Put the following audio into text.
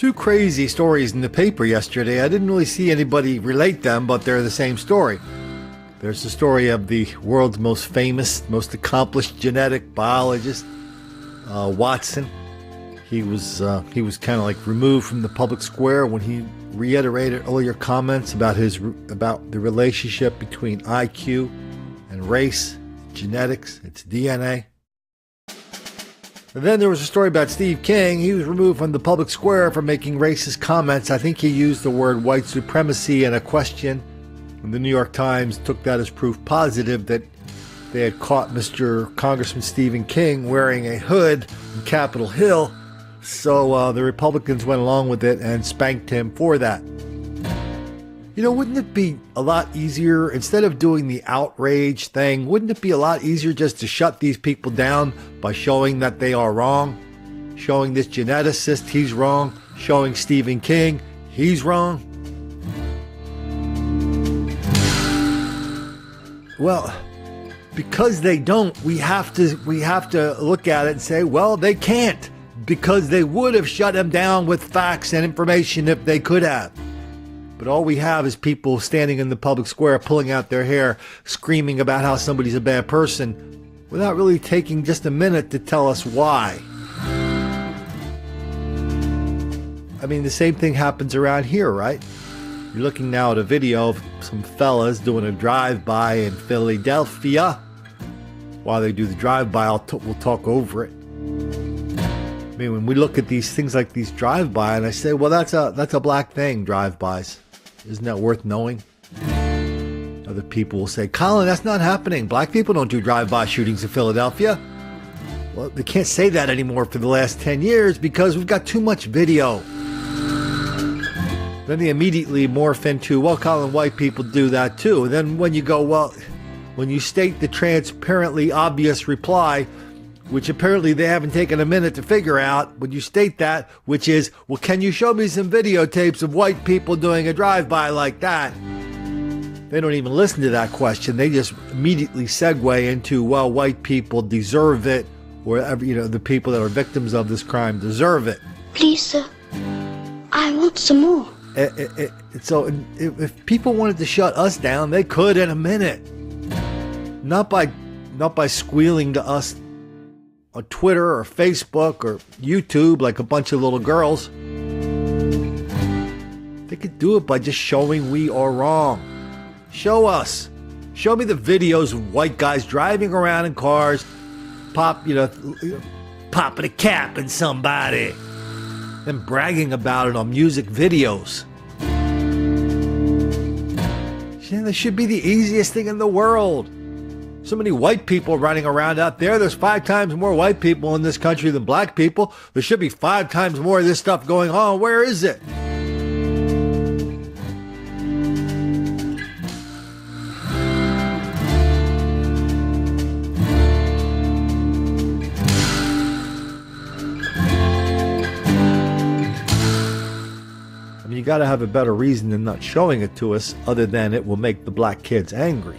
Two crazy stories in the paper yesterday. I didn't really see anybody relate them, but they're the same story. There's the story of the world's most famous, most accomplished genetic biologist, Watson. He was kind of like removed from the public square when he reiterated earlier comments about the relationship between IQ and race, genetics, it's DNA. And then there was a story about Steve King. He was removed from the public square for making racist comments. I think he used the word white supremacy in a question. And the New York Times took that as proof positive that they had caught Mr. Congressman Stephen King wearing a hood in Capitol Hill. So the Republicans went along with it and spanked him for that. You know, wouldn't it be a lot easier, instead of doing the outrage thing, wouldn't it be a lot easier just to shut these people down by showing that they are wrong? Showing this geneticist, he's wrong. Showing Stephen King, he's wrong. Well, because they don't, we have to look at it and say, well, they can't, because they would have shut him down with facts and information if they could have. But all we have is people standing in the public square, pulling out their hair, screaming about how somebody's a bad person, without really taking just a minute to tell us why. I mean, the same thing happens around here, right? You're looking now at a video of some fellas doing a drive-by in Philadelphia. While they do the drive-by, we'll talk over it. I mean, when we look at these things like these drive-by, and I say, well, that's a black thing, drive-bys. Isn't that worth knowing? Other people will say, Colin, that's not happening. Black people don't do drive-by shootings in Philadelphia. Well, they can't say that anymore for the last 10 years because we've got too much video. Then they immediately morph into, well, Colin, white people do that too. And then when you go, well, when you state the transparently obvious reply, which apparently they haven't taken a minute to figure out, when you state that, which is, well, can you show me some videotapes of white people doing a drive-by like that? They don't even listen to that question. They just immediately segue into, well, white people deserve it, or, you know, the people that are victims of this crime deserve it. Please, sir, I want some more. So if people wanted to shut us down, they could in a minute. Not by squealing to us on Twitter or Facebook or YouTube like a bunch of little girls. They could do it by just showing we are wrong. Show us. Show me the videos of white guys driving around in cars, popping a cap in somebody, and bragging about it on music videos. This should be the easiest thing in the world. So many white people running around out there. There's 5 times more white people in this country than black people. There should be 5 times more of this stuff going on. Where is it? I mean, you got to have a better reason than not showing it to us, other than it will make the black kids angry.